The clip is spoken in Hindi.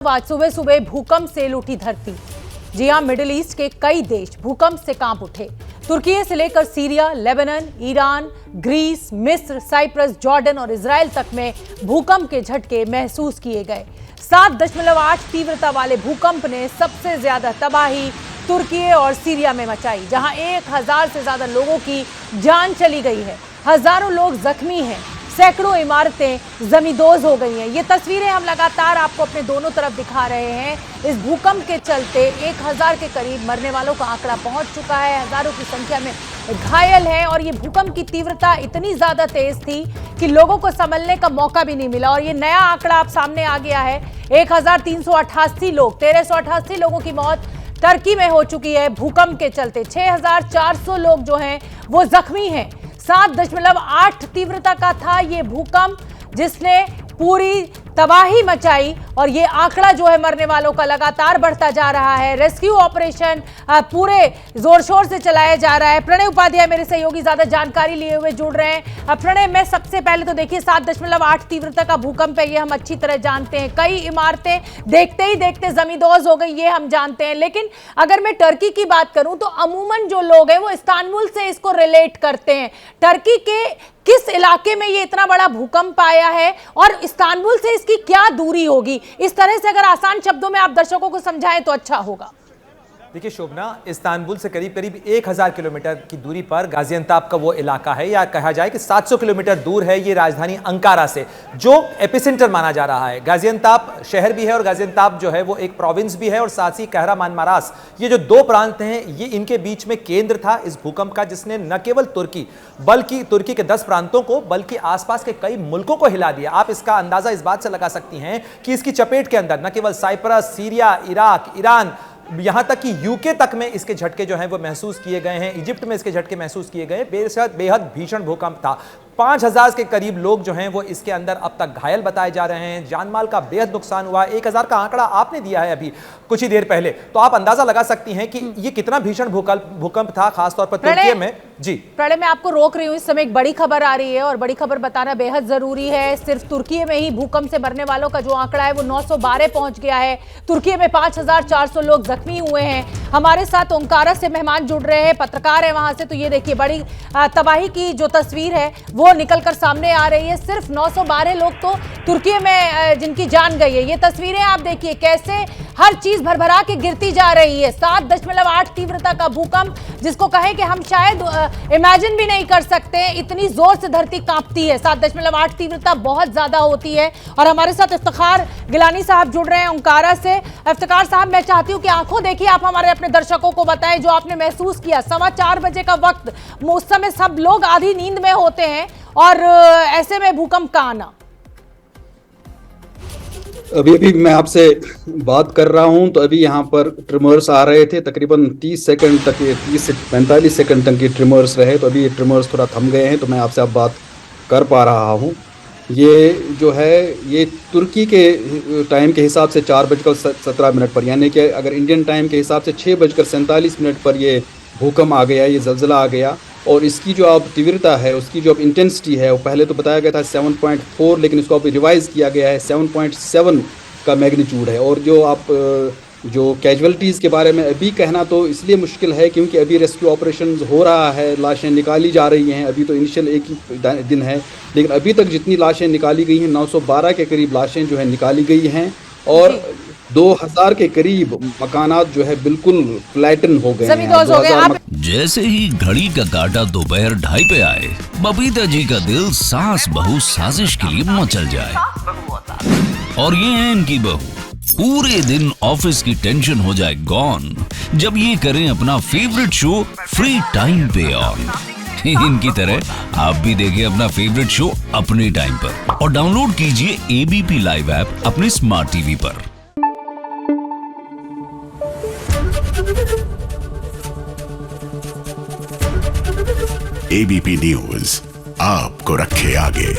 आज सुबह सुबह भूकंप से लूटी धरती। जी हां, मिडिल ईस्ट के कई देश भूकंप से कांप उठे। तुर्की से लेकर सीरिया, लेबनान, ईरान, ग्रीस, मिस्र, साइप्रस, जॉर्डन और इजराइल तक में भूकंप के झटके महसूस किए गए। 7.8 तीव्रता वाले भूकंप ने सबसे ज्यादा तबाही तुर्की और सीरिया में मचाई, जहां 1000 से ज्यादा लोगों की जान चली गई है। हजारों लोग जख्मी हैं, सैकड़ों इमारतें जमींदोज हो गई हैं। ये तस्वीरें हम लगातार आपको अपने दोनों तरफ दिखा रहे हैं। इस भूकंप के चलते 1000 के करीब मरने वालों का आंकड़ा पहुंच चुका है, हजारों की संख्या में घायल हैं और ये भूकंप की तीव्रता इतनी ज्यादा तेज थी कि लोगों को संभलने का मौका भी नहीं मिला। और ये नया आंकड़ा अब सामने आ गया है, 1388 लोग, 1388 लोगों की मौत टर्की में हो चुकी है भूकंप के चलते। 6400 लोग जो हैं वो जख्मी हैं। 7.8 तीव्रता का था ये भूकंप, जिसने पूरी तबाही मचाई और ये आंकड़ा जो है मरने वालों का लगातार बढ़ता जा रहा है। रेस्क्यू ऑपरेशन पूरे जोर शोर से चलाया जा रहा है। प्रणय उपाध्याय मेरे सहयोगी ज्यादा जानकारी लिए हुए जुड़ रहे हैं। प्रणय, मैं सबसे पहले तो देखिए 7.8 तीव्रता का भूकंप है, ये हम अच्छी तरह जानते हैं। कई इमारतें देखते ही देखते जमींदोज हो गई, ये हम जानते हैं। लेकिन अगर मैं टर्की की बात करूं तो अमूमन जो लोग हैं वो इस्तांबुल से इसको रिलेट करते हैं। टर्की के किस इलाके में ये इतना बड़ा भूकंप आया है और इस्तांबुल से इसकी क्या दूरी होगी? इस तरह से अगर आसान शब्दों में आप दर्शकों को समझाएं तो अच्छा होगा। देखिए शोभना, इस्तांबुल से करीब करीब 1000 किलोमीटर की दूरी पर गाजियान्ताप का वो इलाका है, या कहा जाए कि 700 किलोमीटर दूर है ये राजधानी अंकारा से, जो एपिसेंटर माना जा रहा है। गाजियान्ताप शहर भी है और गाजियान्ताप जो है वो एक प्रोविंस भी है, और साथ ही कहरामानमारास, ये जो दो प्रांत हैं, ये इनके बीच में केंद्र था इस भूकंप का, जिसने न केवल तुर्की बल्कि तुर्की के 10 प्रांतों को बल्कि आसपास के कई मुल्कों को हिला दिया। आप इसका अंदाजा इस बात से लगा सकती हैं कि इसकी चपेट के अंदर न केवल साइप्रस, सीरिया, इराक, ईरान, यहां तक कि यूके तक में इसके झटके जो हैं वो महसूस किए गए हैं। इजिप्ट में इसके झटके महसूस किए गए। बेहद भीषण भूकंप था। 5000 के करीब लोग जो हैं वो इसके अंदर अब तक घायल बताए जा रहे हैं। जानमाल का बेहद नुकसान हुआ। 1000 का आंकड़ा आपने दिया है अभी कुछ ही देर पहले, तो आप अंदाजा लगा सकती हैं कि ये कितना भीषण भूकंप था, खासतौर पर तुर्की में। जी प्रणय, मैं आपको रोक रही हूं, इस समय एक बड़ी खबर आ रही है और बड़ी खबर बताना बेहद जरूरी है। सिर्फ तुर्की में ही भूकंप से मरने वालों का जो आंकड़ा है वो 912 पहुंच गया है। तुर्की में 5400 लोग जख्मी हुए हैं। हमारे साथ ओंकारा से मेहमान जुड़ रहे हैं, पत्रकार है वहां से। तो ये देखिए, बड़ी तबाही की जो तस्वीर है वो निकलकर सामने आ रही है। सिर्फ 912 लोग तो तुर्की में जिनकी जान गई है। ये तस्वीरें आप देखिए कैसे हर चीज भरभरा के गिरती जा रही है। 7.8 तीव्रता का भूकंप, जिसको कहें कि हम शायद इमेजिन भी नहीं कर सकते, इतनी जोर से धरती कांपती है। 7.8 तीव्रता बहुत ज्यादा होती है। और हमारे साथ इफ्तिखार गिलानी साहब जुड़ रहे हैं ओंकारा से। इफ्तिखार साहब, मैं चाहती हूँ कि आंखों देखिए आप हमारे अपने दर्शकों को बताएं जो आपने महसूस किया। 4:15 बजे का वक्त, उस समय सब लोग आधी नींद में होते हैं और ऐसे में भूकंप का आना। अभी मैं आपसे बात कर रहा हूं तो अभी यहाँ पर ट्रिमर्स आ रहे थे, तकरीबन 30 सेकंड तक, 30 से 45 सेकंड तक ये ट्रिमर्स रहे। तो अभी ये ट्रिमर्स थोड़ा थम गए हैं, तो मैं आपसे अब बात कर पा रहा हूं। ये जो है ये तुर्की के टाइम के हिसाब से 4:17 पर, यानी कि अगर इंडियन टाइम के हिसाब से 6:47 पर ये भूकंप आ गया, ये ज़लज़ला आ गया। और इसकी जो अब तीव्रता है, उसकी जो अब इंटेंसिटी है, वो पहले तो बताया गया था 7.4, लेकिन इसको अब रिवाइज़ किया गया है, 7.7 का मैग्नीट्यूड है। और जो आप जो कैजुअलिटीज़ के बारे में अभी कहना तो इसलिए मुश्किल है क्योंकि अभी रेस्क्यू ऑपरेशन हो रहा है, लाशें निकाली जा रही हैं। अभी तो इनिशियल एक ही दिन है, लेकिन अभी तक जितनी लाशें निकाली गई हैं, 912 के करीब लाशें जो है निकाली गई हैं। और 2000 के करीब मकानात जो है बिल्कुल फ्लैटन हो गए हैं। जैसे ही घड़ी का काटा दोपहर 2:30 पे आए, बबीता जी का दिल सास बहू साजिश के लिए मचल जाए। और ये है इनकी बहू, पूरे दिन ऑफिस की टेंशन हो जाए गॉन जब ये करें अपना फेवरेट शो फ्री टाइम पे ऑन। इनकी तरह आप भी देखिए अपना फेवरेट शो अपने टाइम पर और डाउनलोड कीजिए एबीपी लाइव ऐप अपने स्मार्ट टीवी पर। एबीपी न्यूज आपको रखे आगे।